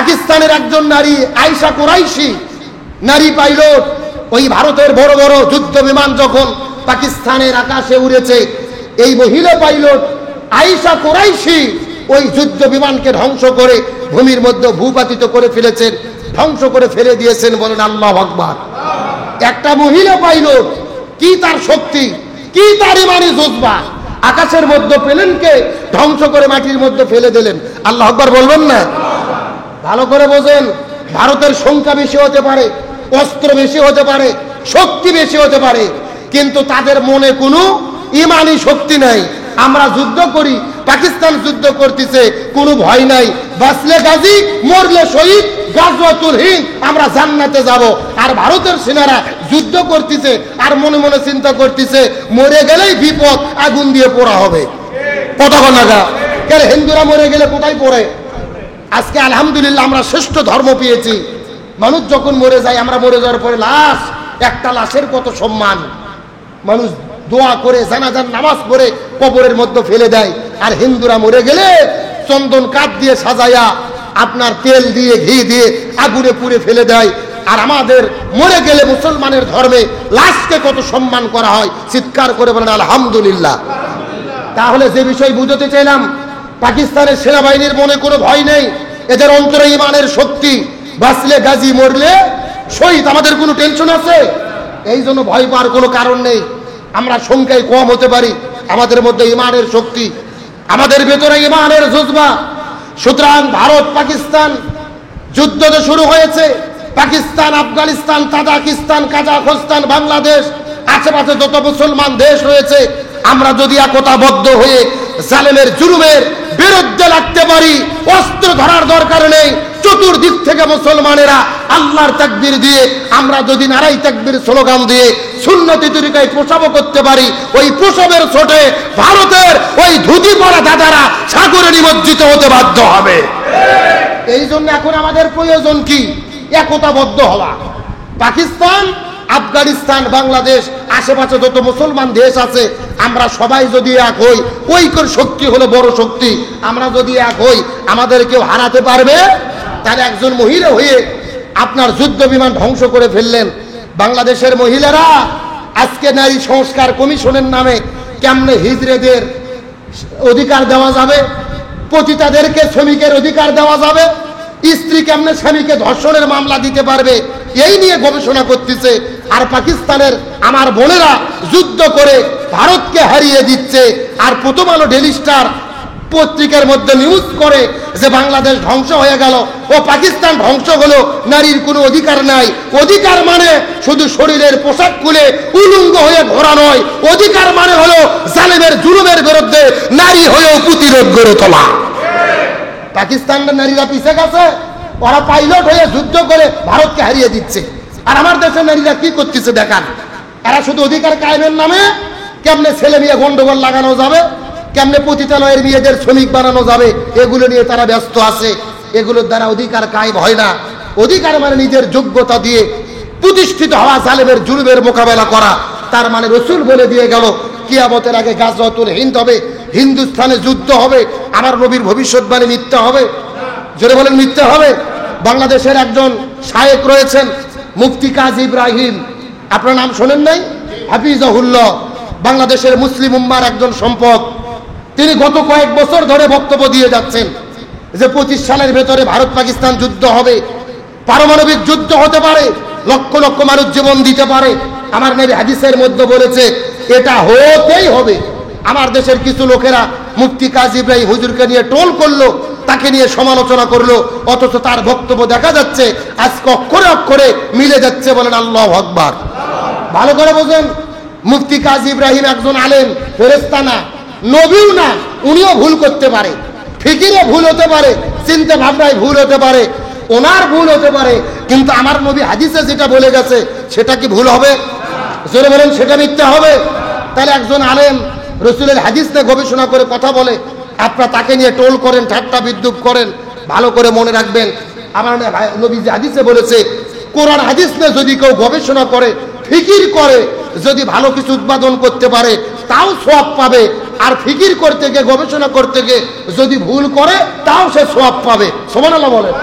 পাকিস্তানের একজন নারী আয়েশা কুরাইশি নারী পাইলট, ওই ভারতের বড় বড় যুদ্ধ বিমান যখন পাকিস্তানের আকাশে উড়েছে, এই মহিলা পাইলট আয়েশা কুরাইশি ওই যুদ্ধ বিমানকে ধ্বংস করে ভূমির মধ্যে ভূপাতিত করে ফেলেছেন, ধ্বংস করে ফেলে দিয়েছেন। বলেন আল্লাহু আকবার। একটা মহিলা পাইলট, কি তার শক্তি, কি তার ইমানি জজবা, আকাশের মধ্যে প্লেনকে ধ্বংস করে মাটির মধ্যে ফেলে দিলেন। আল্লাহু আকবার বলবেন না? ভালো করে বোঝেন, ভারতের সংখ্যা বেশি হতে পারে, অস্ত্র বেশি হতে পারে, শক্তি বেশি হতে পারে, কিন্তু তাদের মনে কোনো ইমানি শক্তি নাই। আমরা যুদ্ধ করি, পাকিস্তান যুদ্ধ করতেছে, কোনো ভয় নাই, বাঁচলে গাজী, মরলে শহীদ, গাজওয়াতুল হিন্দ, আমরা জান্নাতে যাব। আর ভারতের সেনারা যুদ্ধ করতেছে আর মনে মনে চিন্তা করতেছে মরে গেলেই বিপদ, আগুন দিয়ে পোড়া হবে। কতক্ষণ আগা কেন হিন্দুরা মরে গেলে কোথায় পড়ে? আজকে আলহামদুলিল্লাহ আমরা শ্রেষ্ঠ ধর্ম পেয়েছি। মানুষ যখন মরে যায়, আমরা মরে যাওয়ার পরে লাশ, একটা লাশের কত সম্মান, মানুষ দোয়া করে জানাজার নামাজ পড়ে কবরের মধ্যে ফেলে দেয়। আর হিন্দুরা মরে গেলে চন্দন কাঠ দিয়ে সাজায়া, আপনার তেল দিয়ে ঘি দিয়ে আগুনে পুড়ে ফেলে দেয়। আর আমাদের মরে গেলে মুসলমানের ধর্মে লাশকে কত সম্মান করা হয়, চিৎকার করে বলেন আলহামদুলিল্লাহ। তাহলে যে বিষয় বুঝতে চাইলাম, পাকিস্তানের সেনাবাহিনীর মনে কোনো ভয় নেই, এদের অন্তরে ইমানের শক্তি, বাঁচলে গাজী, মরলে শহীদ। আমাদের কোনো টেনশন আছে? এই জন্য ভয় পাওয়ার কোনো কারণ নেই। আমরা সংখ্যায় কম হতে পারি, আমাদের মধ্যে ইমানের শক্তি, আমাদের ভেতরে ইমানের জজবা। সুতরাং ভারত পাকিস্তান যুদ্ধ তো শুরু হয়েছে, পাকিস্তান, আফগানিস্তান, তাজিকিস্তান, কাজাখস্তান, বাংলাদেশ, আশেপাশে যত মুসলমান দেশ রয়েছে, আমরা যদি একতাবদ্ধ হয়ে জালেমের জুলুমের বিরুদ্ধে লাগতে পারি, অস্ত্র ধরার দরকার নেই, চতুর্দিক থেকে মুসলমানেরা আল্লাহর তাকবীর দিয়ে, আমরা যদি নারাই তাকবীর স্লোগান দিয়ে সুন্নতি তরিকায় প্রসব করতে পারি, ওই প্রসবের ছোটে ভারতের ওই ধুতি পরা দাদারা সাগরে নিমজ্জিত হতে বাধ্য হবে। এই জন্য এখন আমাদের প্রয়োজন কি? একতাবদ্ধ হওয়া। পাকিস্তান, আফগানিস্তান, বাংলাদেশ, আশেপাশে যত মুসলমান দেশ আছে, আমরা সবাই যদি এক হই, ঐক্যের শক্তি হলো বড় শক্তি। আমরা যদি এক হই, আমাদের কেউ হারাতে পারবে? তাহলে একজন মহিলা হয়ে আপনার যুদ্ধ বিমান ধ্বংস করে ফেললেন। বাংলাদেশের মহিলারা আজকে নারী সংস্কার কমিশনের নামে কেমনে হিজড়েদের অধিকার দেওয়া যাবে, পতিতাদেরকে শ্রমিকের অধিকার দেওয়া যাবে, স্ত্রী কেমনে স্বামীকে ধর্ষণের মামলা দিতে পারবে, এই নিয়ে গবেষণা করতেছে। আর পাকিস্তানের আমার বোনেরা যুদ্ধ করে ভারতকে হারিয়ে দিচ্ছে। আর প্রথম আলো, ডেইলি স্টার পত্রিকার মধ্যে নিউজ করে যে বাংলাদেশ ধ্বংস হয়ে গেল ও পাকিস্তান ধ্বংস হলো, নারীর কোনো অধিকার নাই। অধিকার মানে শুধু শরীরের পোশাক খুলে উলঙ্গ হয়ে ঘোরা নয়, অধিকার মানে হলো জালেমের জুলুমের বিরুদ্ধে নারী হয়েও প্রতিরোধ গড়ে তোলা। পাকিস্তানের নারীরা পিছিয়ে গেছে, ওরা পাইলট হয়ে যুদ্ধ করে ভারতকে হারিয়ে দিচ্ছে। আর আমার দেশের নারীরা কি করতেছে দেখান। এরা শুধু অধিকার কায়েমের নামে কেমনে ছেলে মেয়ে গন্ডগোল লাগানো যাবে, কেমনে পতিতালয়ের মেয়েদের শ্রমিক বানানো যাবে, এগুলো নিয়ে তারা ব্যস্ত আছে। এগুলোর দ্বারা অধিকার কায়েম হয় না। অধিকার মানে নিজের যোগ্যতা দিয়ে প্রতিষ্ঠিত হওয়া, জালেমের জুলুমের মোকাবেলা করা। তার মানে রসুল বলে দিয়ে গেল কিয়ামতের আগে গাজওয়াতুল হিন্দ হবে, হিন্দুস্তানে যুদ্ধ হবে। আমার নবীর ভবিষ্যৎবাণী মিথ্যা হবে? জোরে বলেন মিথ্যা হবে? বাংলাদেশের একজন শায়েখ রয়েছেন, মুফতি কাজী ইব্রাহিম, আপনার নাম শোনেন নাই? হাফিজাহুল্লাহ, বাংলাদেশের মুসলিম উম্মার একজন সম্পদ। তিনি গত কয়েক বছর ধরে বক্তব্য দিয়ে যাচ্ছেন যে 25 সালের ভেতরে ভারত পাকিস্তান যুদ্ধ হবে, পারমাণবিক যুদ্ধ হতে পারে, লক্ষ লক্ষ মানুষ জীবন দিতে পারে। আমার নবী হাদিসের মধ্যে বলেছে এটা হতেই হবে। আমার দেশের কিছু লোকেরা মুফতি কাজী ইব্রাহিম হুজুরকে নিয়ে টোল করলো, তাকে নিয়ে সমালোচনা করলো, অথচ তার বক্তব্য দেখা যাচ্ছে আজকে অক্ষরে অক্ষরে মিলে যাচ্ছে। বলেন আল্লাহু আকবার। ভালো করে বোঝেন, মুফতি কাজী ইব্রাহিম একজন আলেম, ফেরেশতা না, নবীও না। উনিও ভুল করতে পারে, ফিকিরে ভুল হতে পারে, চিন্তা ভাবনায় ভুল হতে পারে, ওনার ভুল হতে পারে, কিন্তু আমার নবী হাদিসে যেটা বলে গেছে সেটা কি ভুল হবে? জোরে বলেন সেটা মিথ্যা হবে? তাহলে একজন আলেম রসুলের হাদিস নিয়ে গবেষণা করে কথা বলে, আপনারা তাকে নিয়ে টোল করেন, ঠাট্টা বিদ্রুপ করেন। ভালো করে মনে রাখবেন, আমার নবী যে হাদিসে বলেছে, কোরআন হাদিস নিয়ে যদি কেউ গবেষণা করে, ফিকির করে, যদি ভালো কিছু উৎপাদন করতে পারে তাও সওয়াব পাবে। আর ফিকির করতে গিয়ে, গবেষণা করতে গিয়ে যদি ভুল করে তাও সে সওয়াব পাবে। সুবহানাল্লাহ বলেন।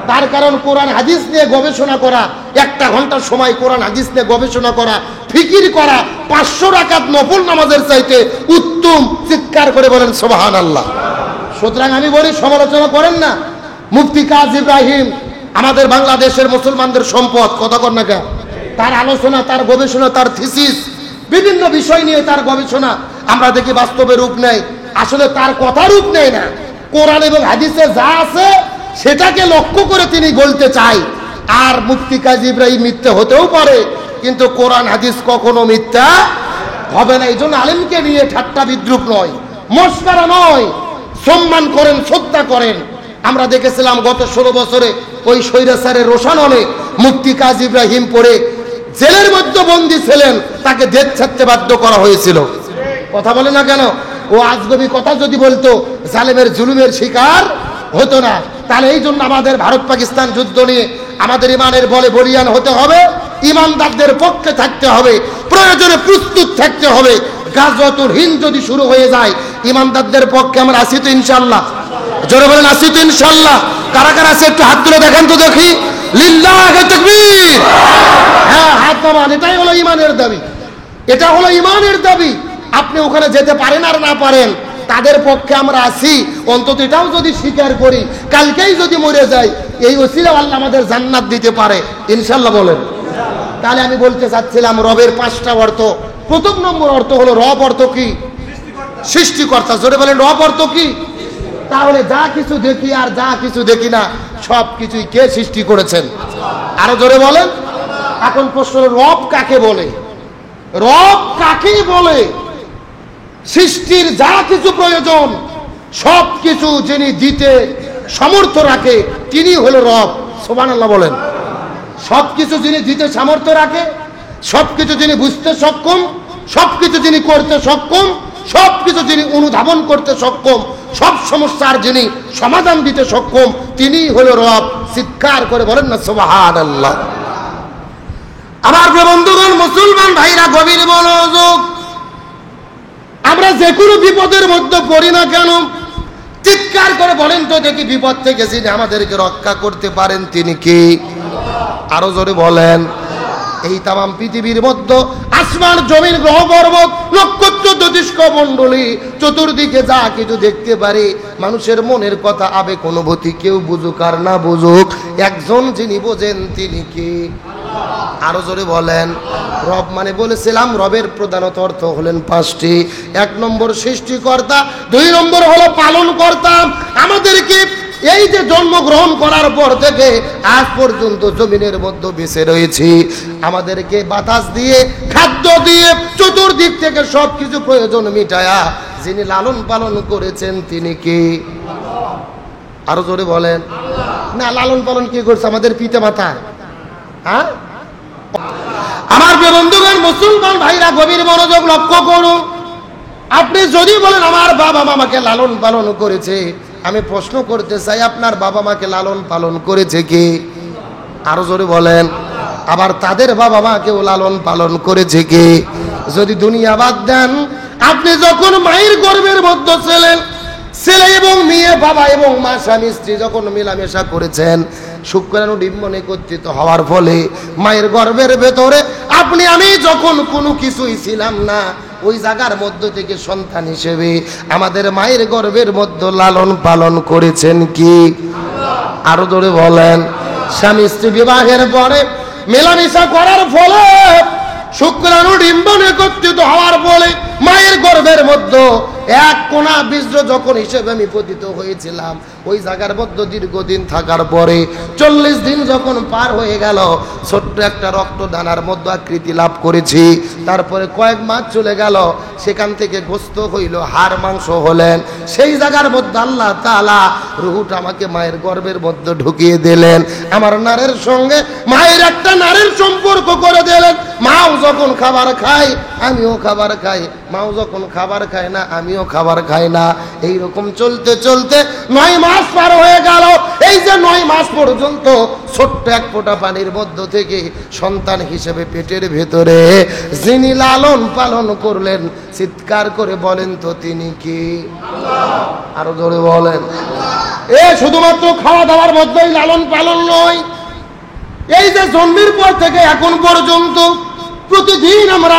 তার কারণ কোরআন হাদিস নিয়ে গবেষণা করা, 1 ঘন্টার সময় কোরআন হাদিস নিয়ে গবেষণা করা, ফিকির করা 500 রাকাত নফল নামাজের চাইতে উত্তম। চিৎকার করে বলেন সুবহানাল্লাহ। সুতরাং আমি বলি, সমালোচনা করেন না। মুফতি কাজী ইব্রাহিম আমাদের বাংলাদেশের মুসলমানদের সম্পদ, কথা কর না কেন? তার আলোচনা, তার গবেষণা, তার থিসিস, বিভিন্ন বিষয় নিয়ে তার গবেষণা আমরা দেখি বাস্তবে রূপ নেয়। আসলে তার কথা রূপ নেয় না, কোরআন এবং হাদিসে যা আছে সেটাকে লক্ষ্য করে তিনি বলতে চাই। আর মুফতি কাজী ইব্রাহিম মিথ্যে হতেও পারে, কিন্তু কোরআন হাদিস কখনো মিথ্যা হবে না। এই জন্য আলেমকে নিয়ে ঠাট্টা বিদ্রুপ নয়, মশকরা নয়, সম্মান করেন, শ্রদ্ধা করেন। আমরা দেখেছিলাম গত 16 বছরে ওই স্বৈরাচারের রোশানলে মুফতি কাজী ইব্রাহিম পড়ে জেলের মধ্যে বন্দী ছিলেন, তাকে দেশ ছাড়তে বাধ্য করা হয়েছিল। কথা বলে না কেন? ও আজগবি কথা যদি বলতো জালেমের জুলুমের শিকার হতো না। তাহলে এই জন্য আমাদের ভারত পাকিস্তান যুদ্ধ নিয়ে আমাদের ইমানের বলে বলিয়ান হতে হবে, ইমানদারদের পক্ষে থাকতে হবে, প্রয়োজনে প্রস্তুত থাকতে হবে। গাজওয়াতুল হিন্দ যদি শুরু হয়ে যায়, ইমানদারদের পক্ষে আমরা আছি তো ইনশাআল্লাহ। জোরে বলেন আছি তো ইনশাআল্লাহ। কারা কারা আছে একটু হাত তুলে দেখেন তো দেখি। লিল্লাহি তাকবীর। হ্যাঁ, হাত নামান। এটাই হলো ইমানের দাবি, এটা হলো ইমানের দাবি। আপনি ওখানে যেতে পারেন আর না পারেন, তাদের পক্ষে আমরা আছি। অন্তত এটাও যদি স্বীকার করি, কালকেই যদি মরে যাই, এই ওসিলা আল্লাহ আমাদের জান্নাত দিতে পারে ইনশাআল্লাহ। বলেন। তাহলে আমি বলতে চাচ্ছিলাম, রবের 5টা অর্থ। প্রথম নম্বর অর্থ হলো রব অর্থ কি? সৃষ্টিকর্তা। জোরে বলেন, রব অর্থ কি? তাহলে যা কিছু দেখি আর যা কিছু দেখি না, সব কিছুই কে সৃষ্টি করেছেন? আরো জোরে বলেন। এখন প্রশ্ন, রব কাকে বলে? রব কাকে বলে? সৃষ্টির যা কিছু প্রয়োজন সব কিছু যিনি দিতে সামর্থ্য রাখে, তিনি হলো রব। সুবহানাল্লাহ বলেন। সবকিছু যিনি দিতে সামর্থ্য রাখে, সবকিছু যিনি বুঝতে সক্ষম, সবকিছু যিনি করতে সক্ষম, সবকিছু যিনি অনুধাবন করতে সক্ষম, সব সমস্যার যিনি সমাধান দিতে সক্ষম, তিনি হলো রব। চিৎকার করে বলেন না সুবহানাল্লাহ। আমার বন্ধুগণ, মুসলমান ভাইরা, গভীর মনোযোগ। আমরা যে কোনো বিপদের মধ্যে পড়ি না কেন, চিৎকার করে বলেন তো দেখি, বিপদ থেকে যিনি আমাদেরকে রক্ষা করতে পারেন তিনি কে? আরো জোরে বলেন। এই তামাম পৃথিবীর মধ্যে আসমান, জমিন, গ্রহ, পর্বত, নক্ষত্র, জ্যোতিষ্ক মণ্ডলী, চতুর্দিকে যা কিছু দেখতে পারি, মানুষের মনের কথা, আবেগ, অনুভূতি, কেউ বুঝুক আর না বুঝুক, একজন যিনি বোঝেন তিনি কে? আরো জোরে বলেন। রব মানে বলেছিলাম, রবের প্রধানত অর্থ হলেন 5টি। 1 নম্বর সৃষ্টিকর্তা, 2 নম্বর হলো পালন কর্তা। আমাদেরকে এই যে জন্মগ্রহণ করার পর থেকে আজ পর্যন্ত জমিনের মধ্যে বেঁচে রয়েছি, আমাদেরকে বাতাস দিয়ে, খাদ্য দিয়ে, চতুর্দিক থেকে সবকিছু প্রয়োজন মিটায়া যিনি লালন পালন করেছেন তিনি কে? আরো জোরে বলেন। না, লালন পালন কি করছে? আমাদের পিতা মাতা। হ্যাঁ, আমার বন্ধুগণ, মুসলমান ভাইরা, গভীর মনোযোগ লক্ষ্য করুন। আপনি যদি বলেন আমার বাবা মামাকে লালন পালন করেছে, আমি প্রশ্ন করতে চাই, আপনার বাবা মাকে লালন পালন করেছে কে? আরো জোরে বলেন। আবার তাদের বাবা মাকেও লালন পালন করেছে কে? যদি দুনিয়া বাদ দেন, আপনি যখন মায়ের গর্ভের মধ্যে ছিলেন, ছেলে এবং মেয়ে, বাবা এবং মা, স্বামী স্ত্রী যখন মেলামেশা করেছেন, শুক্রাণু ডিম্বন একত্রিত হওয়ার ফলে মায়ের গর্ভের ভেতরে আপনি আমি যখন কোনো কিছুই ছিলাম না, ওই জায়গার মধ্য থেকে সন্তান হিসেবে আমাদের মায়ের গর্ভের মধ্যে লালন পালন করেছেন কি? আরো জোরে বলেন। স্বামী স্ত্রী বিবাহের পরে মেলামেশা করার ফলে, শুক্রাণু ডিম্বন একত্রিত হওয়ার ফলে মায়ের গর্ভের মধ্যে এক কোনা বীর্য যখন হিসেবে আমি পতিত হয়েছিলাম, ওই জায়গার মধ্যে দীর্ঘদিন থাকার পরে 40 দিন যখন পার হয়ে গেল, ছোট্ট একটা রক্তদানার মধ্যে আকৃতি লাভ করেছি। তারপরে কয়েক মাস চলে গেল, সেখান থেকে গোস্ত হইল, হাড় মাংস হলেন। সেই জায়গার মধ্যে আল্লাহ তাআলা রুহটা আমাকে মায়ের গর্ভের মধ্যে ঢুকিয়ে দিলেন। আমার নারের সঙ্গে মায়ের একটা নারের সম্পর্ক করে দিলেন। মাও যখন খাবার খায় আমিও খাবার খাই, মাও যখন খাবার খায় না আমিও খাবার খাই না। এইরকম চলতে চলতে 9 মাস পার হয়ে গেল। এই যে 9 মাস পর্যন্ত ছোট্ট এক ফোঁটা পানির মধ্য থেকে সন্তান হিসেবে পেটের ভেতরে যিনি লালন পালন করলেন, চিৎকার করে বলেন তো তিনি কি? আরো জোরে বলেন। শুধুমাত্র খাওয়া দাওয়ার মধ্যেই লালন পালন নয়, এই যে জন্মের পর থেকে এখন পর্যন্ত প্রতিদিন আমরা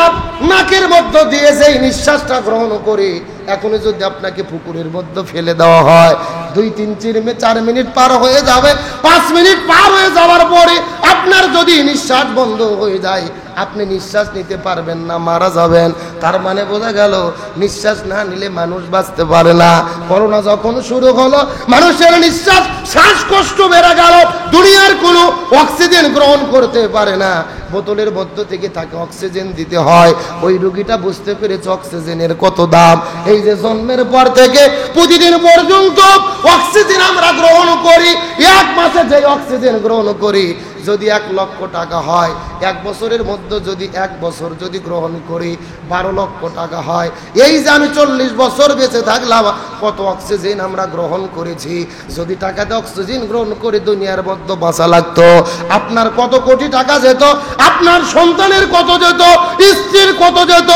নাকের মধ্য দিয়ে যেই নিঃশ্বাসটা গ্রহণ করি, এখনো যদি আপনাকে পুকুরের মধ্যে ফেলে দেওয়া হয়, 2-3-4 মিনিট পার হয়ে যাবে, 5 মিনিট পার হয়ে যাওয়ার পরে আপনার যদি নিঃশ্বাস বন্ধ হয়ে যায়, আপনি নিঃশ্বাস নিতে পারবেন না, মারা যাবেন। তার মানে বোঝা গেল নিঃশ্বাস না নিলে মানুষ বাঁচতে পারে না। করোনা যখন শুরু হলো, মানুষের নিঃশ্বাস শ্বাসকষ্ট বেড়ে গেল, দুনিয়ার কোনো অক্সিজেন গ্রহণ করতে পারে না, বোতলের মধ্য থেকে তাকে অক্সিজেন দিতে হয়। ওই রোগীটা বুঝতে পেরেছে অক্সিজেনের কত দাম। এই যে জন্মের পর থেকে প্রতিদিন পর্যন্ত অক্সিজেন আমরা গ্রহণ করি, 1 মাসে যে অক্সিজেন গ্রহণ করি যদি 1 লক্ষ টাকা হয়, 1 বছরের মধ্যে যদি 1 বছর যদি গ্রহণ করি 12 লক্ষ টাকা হয়। এই যে আমি 40 বছর বেঁচে থাকলাম, কত অক্সিজেন আমরা গ্রহণ করেছি। যদি টাকাতে অক্সিজেন গ্রহণ করে দুনিয়ার মধ্যে বাঁচা লাগতো, আপনার কত কোটি টাকা যেত, আপনার সন্তানের কত যেত, স্ত্রীর কত যেত।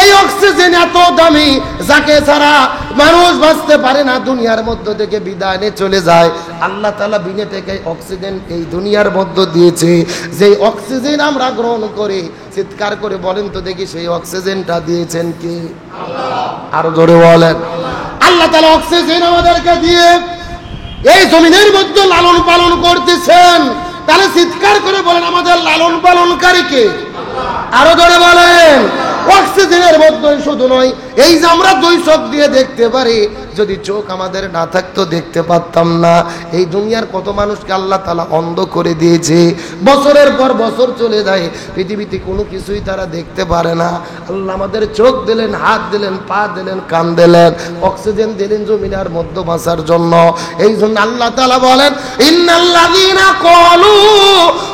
এই অক্সিজেন এত দামি, যাকে ছাড়া মানুষ বাঁচতে পারে না, দুনিয়ার মধ্য থেকে বিদায় নিয়ে চলে যায়। আল্লাহ তাআলা বিনা টাকায় অক্সিজেন এই দুনিয়ার মধ্যে দিয়েছে। যে অক্সিজেন আমরা গ্রহণ করি, চিৎকার করে বলেন তো দেখি, সেই অক্সিজেনটা দিয়েছেন কে? আল্লাহ। আরো জোরে বলেন। আল্লাহ তাআলা অক্সিজেন আমাদেরকে দিয়ে এই জমিনের মধ্যে লালন পালন করতেছেন। তাহলে চিৎকার করে বলেন, আমাদের লালন পালনকারী কে? আরো জোরে বলেন। অক্সিজেনের মধ্যে শুধু নয়, এই যে আমরা 2 চোখ দিয়ে দেখতে পারি, যদি চোখ আমাদের না থাকতো দেখতে পারতাম না। এই দুনিয়ার কত মানুষকে আল্লাহ তাআলা অন্ধ করে দিয়েছে, বছরের পর বছর চলে যায়, পৃথিবীতে কোনো কিছুই তারা দেখতে পারে না। আল্লাহ আমাদের চোখ দিলেন, হাত দিলেন, পা দিলেন, কান দিলেন, অক্সিজেন দিলেন জমিনের মধ্যে বাঁচার জন্য। এই জন্য আল্লাহ তাআলা বলেন, ইন্নাল্লাযীনা ক্বালু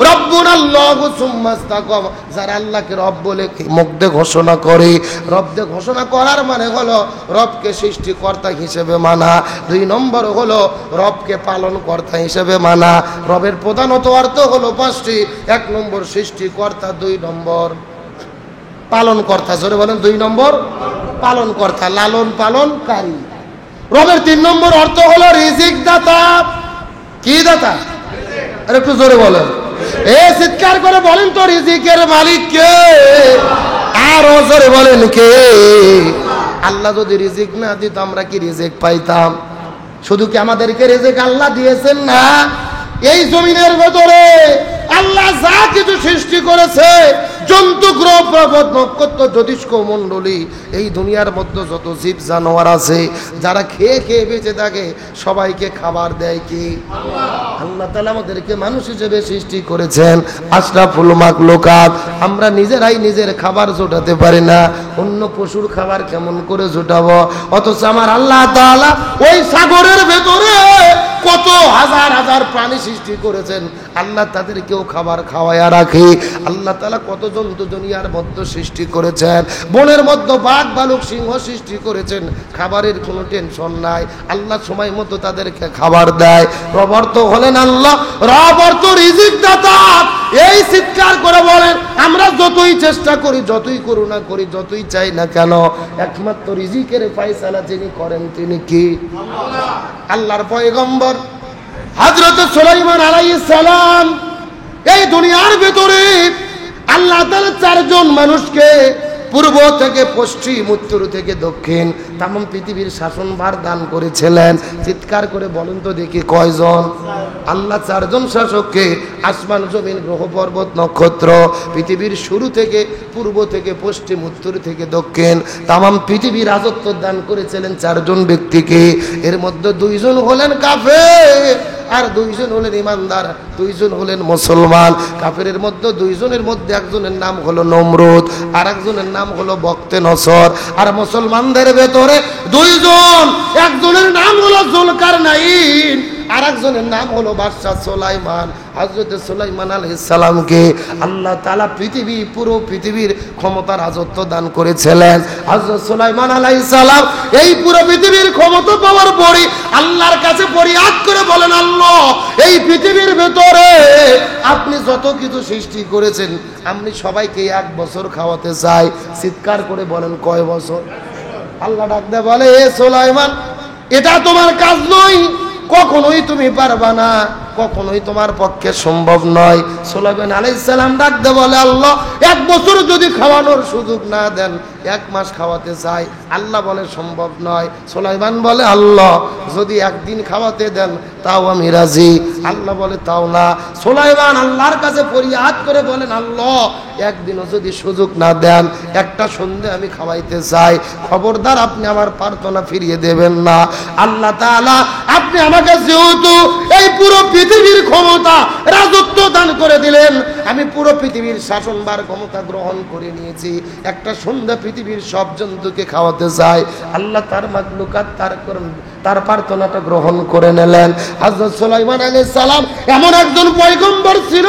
রাব্বুনাল্লাহু সুম্মা ইসতাকাম, যারা আল্লাহকে রব বলে মুখ দিয়ে ঘোষণা করে। রব দিয়ে ঘোষণা করার মানে হলো রবকে সৃষ্টিকর্তা হিসেবে মানা। 2 নম্বর হলো রবকে পালন কর্তা হিসেবে মানা। রবের প্রধানত অর্থ হলো 5টি। 1 নম্বর সৃষ্টিকর্তা, 2 নম্বর পালন কর্তা। জোরে বলেন, 2 নম্বর পালন কর্তা, লালন পালনকারী। রবের 3 নম্বর অর্থ হলো রিজিক দাতা। কি দাতা? আরে একটু জোরে বলেন, চিৎকার করে বলেন তো, রিজিকের মালিক কে? আরো জোরে বলেন, কে? আল্লাহ যদি রিজিক না দিত আমরা কি রিজিক পাইতাম? শুধু কি আমাদেরকে রিজিক আল্লাহ দিয়েছেন না, এই জমিনের ভেতরে আল্লাহ যা কিছু সৃষ্টি করেছে, জন্তু, গ্রহ, পর্বত, নক্ষত্র, জ্যোতিষ্ক মণ্ডলী, এই দুনিয়ার মধ্যে যত জীব জানোয়ার আছে, যারা খেয়ে খেয়ে বেঁচে থাকে, সবাইকে খাবার দেয় কি? আল্লাহ তাআলা আমাদেরকে মানুষ হিসেবে সৃষ্টি করেছেন, আশরাফুল মাখলুকাত। আমরা নিজেরাই নিজের খাবার জোটাতে পারি না, অন্য পশুর খাবার কেমন করে জোটাবো? অথচ আমার আল্লাহ তাআলা ওই সাগরের ভেতরে কত হাজার হাজার প্রাণী সৃষ্টি করেছেন, আল্লাহ তাদেরকেও খাবার খাওয়ায়া রাখে। আল্লাহ তাআলা কত জন্তু দুনিয়ার মধ্যে সৃষ্টি করেছেন, বনের মধ্যে বাঘ, ভালুক, সিংহ সৃষ্টি করেছেন, খাবারের কোনো টেনশন নাই, আল্লাহ সময় মতো তাদেরকে খাবার দেয়। রব অর্থ হলেন আল্লাহ, রব অর্থ রিজিক দাতা। এই চিৎকার করে বলেন, আমরা যতই চেষ্টা করি, যতই করুণা করি, যতই চাই না কেন, একমাত্র রিজিকের ফয়সালা যিনি করেন তিনি কি? আল্লাহর পয়গম্বর হযরত সুলাইমান আলাইহিস সালাম এই দুনিয়ার ভিতরে আল্লাহ তাআলা 4 জন মানুষকে পূর্ব থেকে পশ্চিম, উত্তর থেকে দক্ষিণ তাম পৃথিবীর শাসনভার দান করেছিলেন। চিৎকার করে বলেন তো দেখি, কয়জন? আল্লাহ 4 জন শাসককে আসমান, জমিন, গ্রহ, পর্বত, নক্ষত্র, পৃথিবীর শুরু থেকে, পূর্ব থেকে পশ্চিম, উত্তর থেকে দক্ষিণ তাম পৃথিবীর রাজত্ব দান করেছিলেন 4 জন ব্যক্তিকে। এর মধ্যে 2 জন হলেন কাফের, আর 2 জন হলেন ইমানদার, 2 জন হলেন মুসলমান। কাফেরের মধ্যে 2 জনের মধ্যে একজনের নাম হলো নমরুদ, আর একজনের নাম হলো বক্তে নসর। আর মুসলমানদের ভেতরে 2 জন, একজনের নাম হলো জুলকারনাইন, আর একজনের নাম হলো বাদশা সুলাইমান। হযরত সুলাইমান আলাইহিস সালামকে আল্লাহ তাআলা পুরো পৃথিবীর ক্ষমতা, রাজত্ব দান করেছিলেন। হযরত সুলাইমান আলাইহিস সালাম এই পুরো পৃথিবীর ক্ষমতা পাওয়ার পরে আল্লাহর কাছে ফরিয়াদ করে বলেন, আল্লাহ, এই পৃথিবীর ভেতরে আপনি যত কিছু সৃষ্টি করেছেন, আপনি সবাইকে 1 বছর খাওয়াতে চাই। চিৎকার করে বলেন, কয় বছর? আল্লাহ ডাক দেয় বলে, এ সুলাইমান, এটা তোমার কাজ নয়, কখনোই তুমি পারবা না, কখনোই তোমার পক্ষে সম্ভব নয়। সুলাইমান আলাইহিস সালাম ডাকতে বলে, আল্লাহ 1 বছর যদি খাওয়ানোর সুযোগ না দেন, 1 মাস খাওয়াতে চাই। আল্লাহ বলে সম্ভব নয়। সুলাইমান বলে, আল্লাহ যদি 1 দিন খাওয়াতে দেন তাও আমি রাজি। আল্লাহ বলে তাও না। সুলাইমান আল্লাহর কাছে ফরিয়াদ করে বলেন, আল্লাহ 1 দিনও যদি সুযোগ না দেন, একটা সন্ধে আমি খাওয়াইতে চাই, খবরদার আপনি আমার প্রার্থনা ফিরিয়ে দেবেন না। আল্লাহ তাআলা আপনি আমাকে যেহেতু এই পুরো পৃথিবীর ক্ষমতা রাজত্ব দান করে দিলেন, আমি পুরো পৃথিবীর শাসনভার ক্ষমতা গ্রহণ করে নিয়েছি, একটা সন্ধ্যা পৃথিবীর সব জন্তুকে খাওয়াতে চাই। আল্লাহ তার মাখলুকাত তার প্রার্থনাটা গ্রহণ করে নিলেন। হযরত সুলাইমান আলাইহিস সালাম এমন একজন পয়গম্বর ছিল,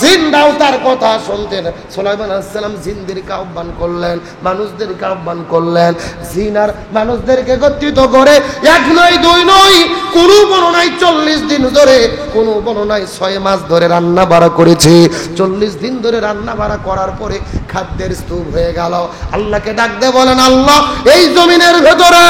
জিনরাও তার কথা শুনতেন। সুলাইমান আলাইহিস সালাম জিনদেরকে আহ্বান করলেন, মানুষদেরকে আহ্বান করলেন। জিন আর মানুষদেরকে একত্রিত করে 1 নয় 2 নয়, কোন বর্ণনায় 40 দিন ধরে, কোন বর্ণনায় 6 মাস ধরে রান্না বাড়া করেছে। 40 দিন ধরে রান্না বাড়া করার পরে খাদ্যের স্তূপ হয়ে গেল। আল্লাহকে ডাক দিয়ে বলেন, আল্লাহ এই জমিনের ভেতরে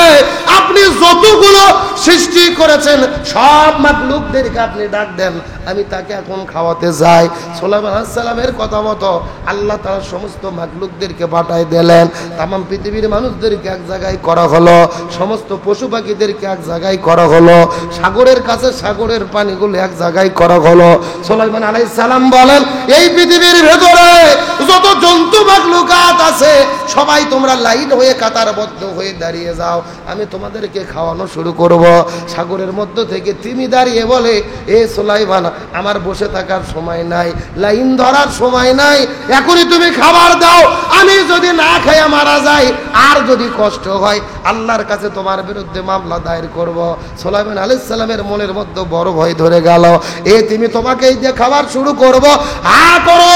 আপনি যতগুলো সৃষ্টি করেছেন সব মাখলুকদেরকে আপনি ডাক দেন, আমি তাকে এখন খাওয়াতে যাই। সুলাইমান আলাইহিস সালামের কথা মতো আল্লাহ তাআলা সমস্ত মাখলুকদেরকে পাঠায় দিলেন। तमाम পৃথিবীর মানুষদেরকে এক জায়গায় করা হলো, সমস্ত পশু পাখিদেরকে এক জায়গায় করা হলো, সাগরের কাছে সাগরের পানিগুলো এক জায়গায় করা হলো। সুলাইমান আলাইহিস সালাম বলেন, এই পৃথিবীর ভেতরে যত জন্তু মাখলুকাত আছে সবাই তোমরা লাইন হয়ে কাতারবদ্ধ হয়ে দাঁড়িয়ে যাও, আমি তোমাদেরকে খাওয়ানো শুরু করব। সাগরের মধ্য থেকে তিমি দাঁড়িয়ে বলে, এ সুলাইমান আমার বসে থাকার সময় নাই, লাইন ধরার সময় নাই, এখনই তুমি খাবার দাও, আমি যদি না খাই মারা যাই, আর যদি কষ্ট হয় আল্লাহর কাছে তোমার বিরুদ্ধে মামলা দায়ের করব। সুলাইমান আলাইহিস সালামের মনের মধ্যে বড় ভয় ধরে গেল, এ তুমি তোমাকে এই যে খাবার শুরু করব, হা করো,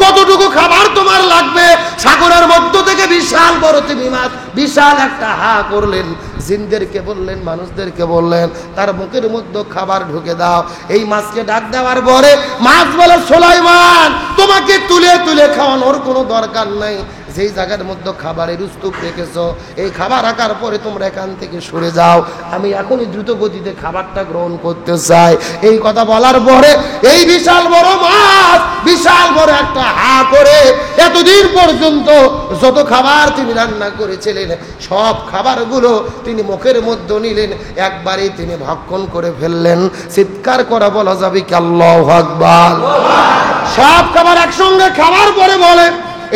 কতটুকু খাবার তোমার লাগবে? সাগরের মধ্য থেকে বিশাল বড় তিমি মাছ বিশাল একটা হা করলেন, জিনদেরকে বললেন, মানুষদেরকে বললেন, তার মুখের মধ্যে খাবার ঢুকে দাও। এই মাছকে ডাক দেওয়ার পরে মাছ বলে, সুলাইমান তোমাকে তুলে তুলে খাওয়ানোর কোনো দরকার নাই, যেই জায়গার মধ্যে খাবারের স্তূপ রেখেছো এই খাবার রাখার পরে তোমরা এখান থেকে সরে যাও, আমি এখনই দ্রুত গতিতে খাবারটা গ্রহণ করতে চাই। এই কথা বলার পরে এই বিশাল বড় মাছ বিশাল বড় একটা হা করে এতদিন পর্যন্ত যত খাবার তিনি রান্না করেছিলেন সব খাবারগুলো তিনি মুখের মধ্যে নিলেন, একবারে তিনি ভক্ষণ করে ফেললেন। চিৎকার করা বলা যাবে কি আল্লাহু আকবার। সব খাবার একসঙ্গে খাবার পরে বলে,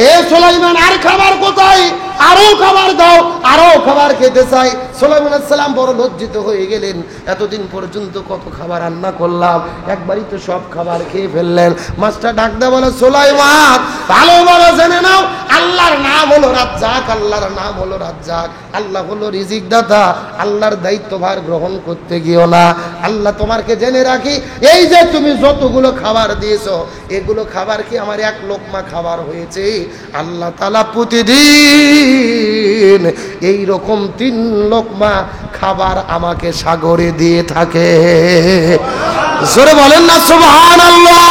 এ সুলাইমান আর খাবার কোথায়? আরো খাবার দাও, আরো খাবার খেতে চাই। সুলাইমান আলাইহিস সালাম বড় লজ্জিত হয়ে গেলেন, এতদিন পর্যন্ত কত খাবার রান্না করলাম, একবারই তো সব খাবার খেয়ে ফেললেন। মাছটা ডাক দেয়া বলে, সুলাইমান ভালো বড় জেনে নাও, আল্লাহর নাম হলো রাজ্জাক, আল্লাহর নাম হলো রাজ্জাক, আল্লাহ হলো রিজিক দাতা, আল্লাহর দায়িত্বভার গ্রহণ করতে গিয়েও না। আল্লাহ তোমাকে জেনে রাখি, এই যে তুমি যতগুলো খাবার দিয়েছো এগুলো খাবার কি আমার 1 লোকমা খাবার হয়েছে? আল্লাহ তাআলা প্রতিদিন এই রকম 3 লোকমা খাবার আমাকে সাগরে দিয়ে থাকে। জোরে বলেন না সুবহানাল্লাহ।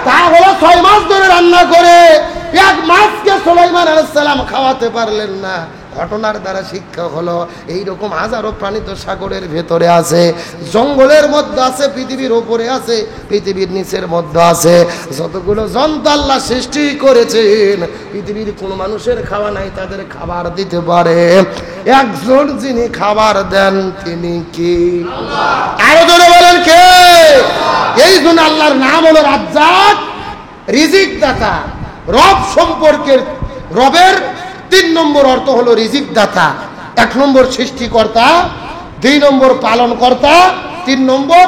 তাহলে 6 মাস ধরে রান্না করে 1 মাসকে সুলাইমান আলাইহিস সালাম খাওয়াতে পারলেন না। ঘটনার দ্বারা শিক্ষা হলো, এইরকম হাজারো প্রাণী তো সাগরের ভেতরে আছে, জঙ্গলের মধ্যে আছে, পৃথিবীর উপরে আছে, পৃথিবীর নিচের মধ্যে আছে, যতগুলো জন্তু আল্লাহ সৃষ্টি করেছেন পৃথিবীর কোনো মানুষের খাওয়া নাই তাদের খাবার দিতে পারে। একজন যিনি খাবার দেন তিনি কি? আরো জোরে বলেন কে? এই জন্য আল্লাহর নাম হলো রাজ্জাক, রিজিক দাতা। রব সম্পর্কের রবের 3 নম্বর অর্থ হলো রিজিক দাতা। 1 নম্বর সৃষ্টিকর্তা, 2 নম্বর পালনকর্তা, 3 নম্বর